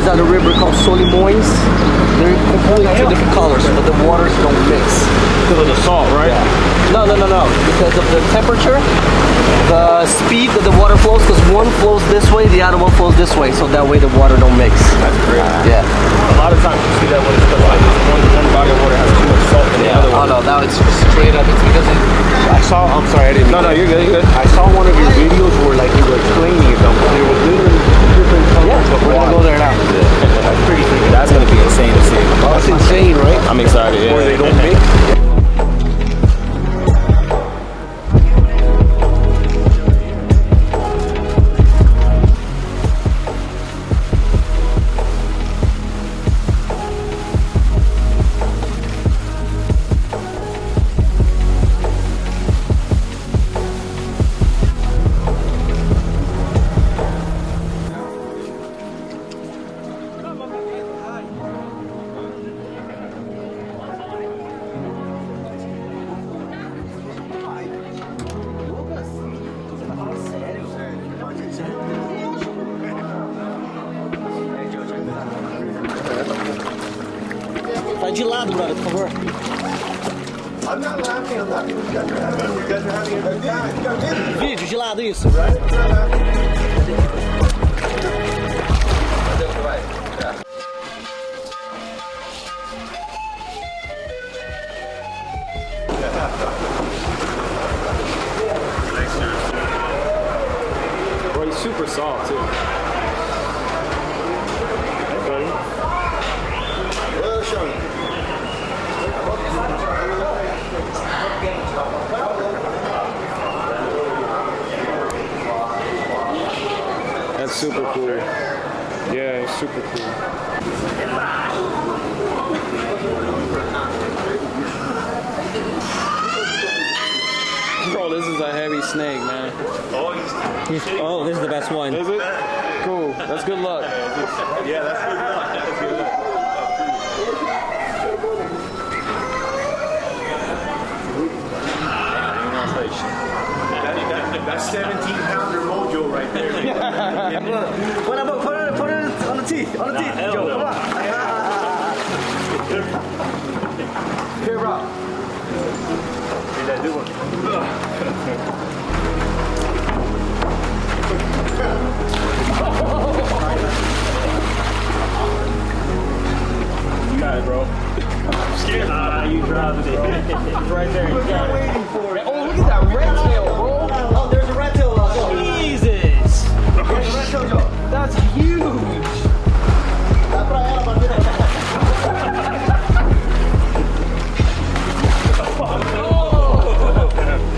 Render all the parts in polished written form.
are the river called Solimoins. They're completely two different colors, but the waters don't mix. Because of the salt, right? Yeah. No. Because of the temperature, the speed that the water flows, because one flows this way, the other one flows this way, so that way the water don't mix. That's great. Yeah. A lot of times you see that when it's like one body of water has too much salt in the other one. Oh no, now it's straight up. It's because I saw, I'm sorry, I didn't. No, you're good, you're good. I saw one of your videos where like you were explaining it, there was literally different colors of we're gonna water. go there now. That's pretty freaking. That's gonna be insane to see. That's insane, right? I'm excited. Yeah. Where they don't mix. Vai de lado, brother, por favor. I'm not laughing, I'm laughing because you guys are having a good time. Vídeo, de lado, isso. Bro, he's super soft too. That's super cool. Yeah, it's super cool. Bro, this is a heavy snake, man. Oh, this is the best one. Is it? Cool. That's good luck. Yeah, that's good luck. That's good luck. That's 17-pounder mojo right there. Put it on the teeth. On the teeth, Joe. Come on. Here, bro. Did that do one? You got it, bro. I'm scared. You dropped it. It's right there. You got it. Waiting for it. Oh, look at that red tail, bro. Oh, there's a red tail. Jesus. That's huge.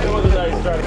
It was a nice strike.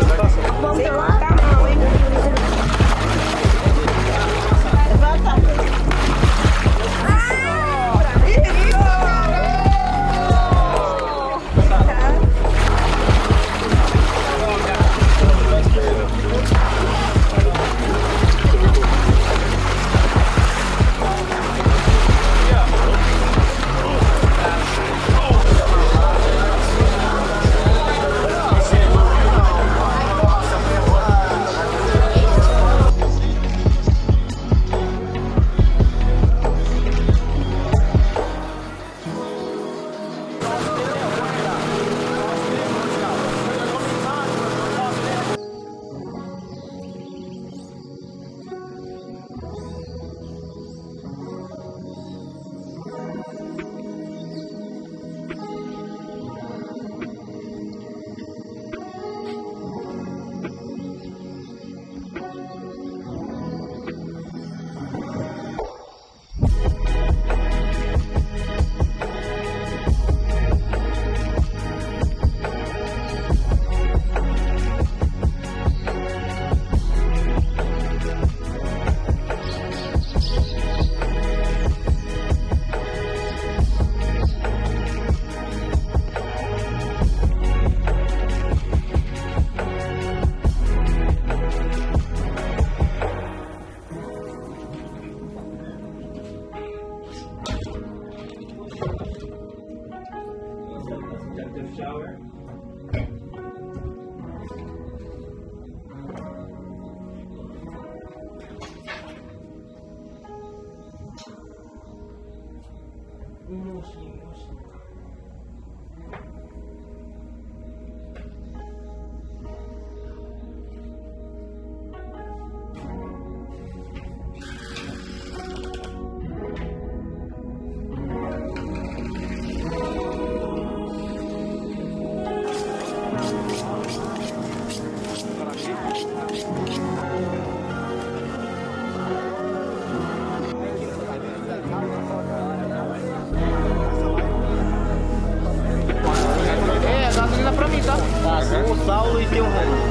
É, gasolina pra mim, tá? Tá, um Saulo e tem um Ramos.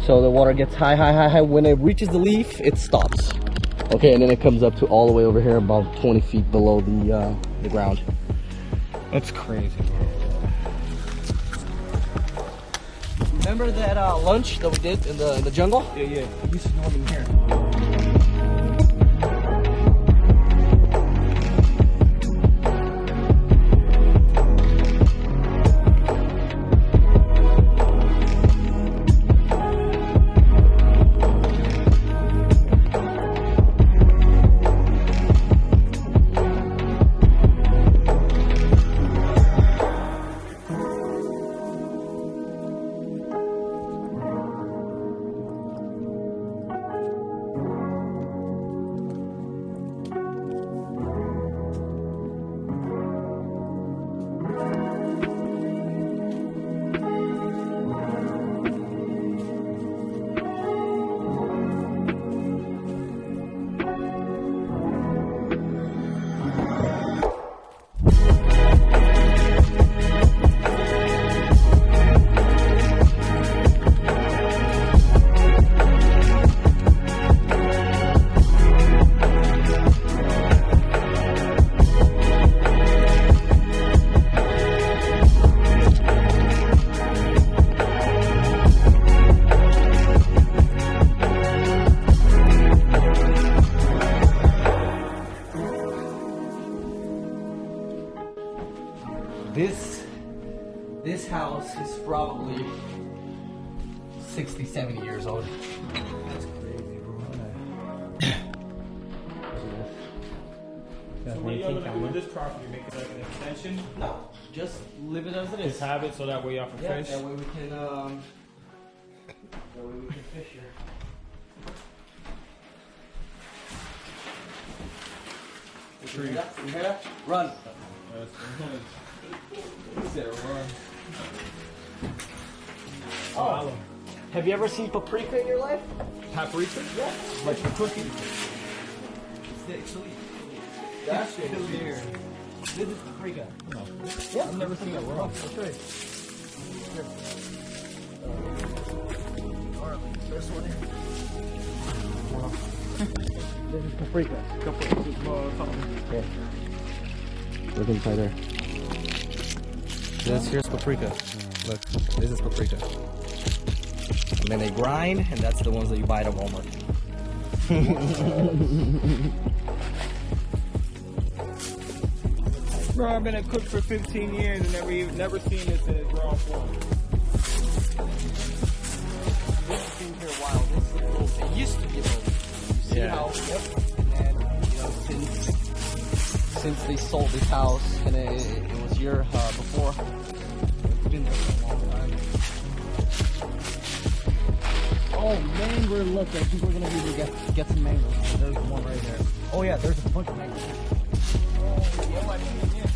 So the water gets high, high, high, high. When it reaches the leaf, it stops. Okay, and then it comes up to all the way over here, about 20 feet below the ground. That's crazy. Remember that lunch that we did in the jungle? Yeah, yeah. We used to do it in here. This house is probably 60, 70 years old. That's crazy, bro. So what are y'all gonna do with this property? Make it like an extension? No, just leave it as it Just is. have it so that way y'all can Yeah, fish? that way we can fish here. Tree. You hear that? Run. Oh. Have you ever seen paprika in your life? Paprika? Yeah. Like for cooking? That shit is here. This is paprika. No. Yeah. I've never seen that raw. Okay. This one here. This is paprika. Okay. Look inside there. Here's paprika. Look, this is paprika. And then they grind, and that's the ones that you buy at Walmart. Bro, I've been a cook for 15 years and never seen this in its raw form. This has been here a while. This is old. It used to be old. You see how? Yep. And then, since they sold this house, and it was here before. It's been there for a long time. Oh, mango! Look, I think we're gonna be able to get some mangoes. There's one right there. Oh yeah, there's a bunch of mangoes. Oh, yeah, my man, yeah.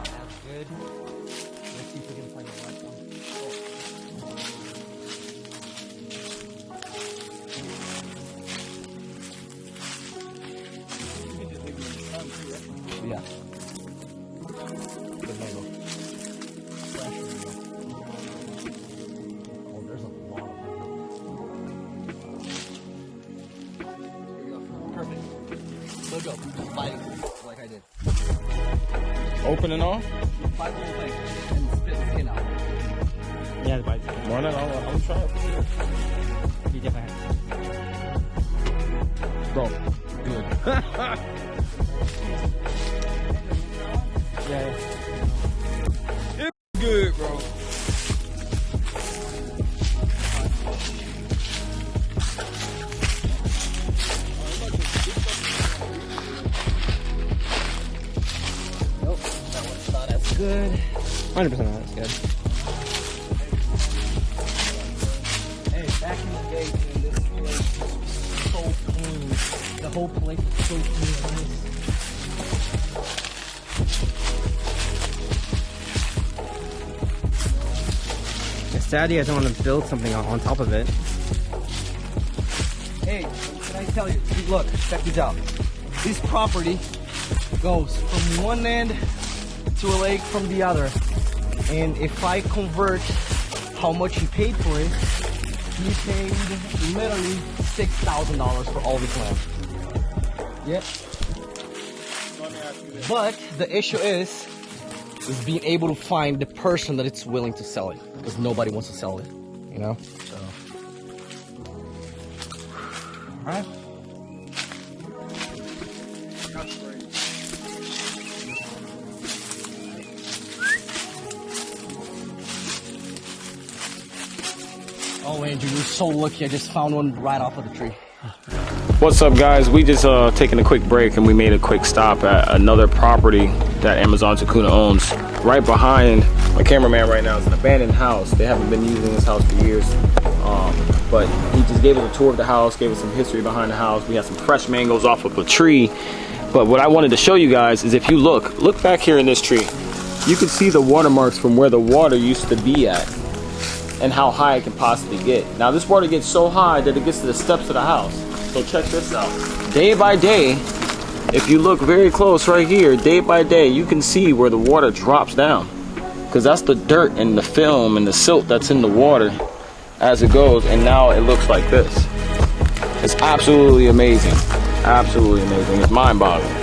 That's good. Let's see if we can find the right one. You can just leave it in the sun too, right? Yeah. Good mango. Fresh mango. Oh, there's a lot of mango. Here you go. Perfect. Look up. Just bite it like I did. Open and all? Bite the whole thing and spit the skin out. Yeah, the bites. Why not? I'm trying for sure. You definitely have. Bro, good. Yeah. It's good, bro. good. 100% that's good. Hey, back in the day, man, this place was so clean. The whole place was so clean and nice. It's sad you guys don't want to build something on top of it. Hey, can I tell you? Look, check this out. This property goes from one end to a lake from the other. And if I convert how much he paid for it, he paid literally $6,000 for all this land. Yep. But the issue is being able to find the person that it's willing to sell it, because nobody wants to sell it, you know. So, all right. Oh, Andrew, you're so lucky. I just found one right off of the tree. What's up, guys? We just taking a quick break and we made a quick stop at another property that Amazon Tacuna owns. Right behind my cameraman right now is an abandoned house. They haven't been using this house for years, but he just gave us a tour of the house, gave us some history behind the house. We had some fresh mangoes off of a tree. But what I wanted to show you guys is, if you look back here in this tree, you can see the watermarks from where the water used to be at and how high it can possibly get. Now this water gets so high that it gets to the steps of the house. So check this out. Day by day, if you look very close right here, day by day, you can see where the water drops down. Because that's the dirt and the film and the silt that's in the water as it goes, and now it looks like this. It's absolutely amazing. Absolutely amazing. It's mind-boggling.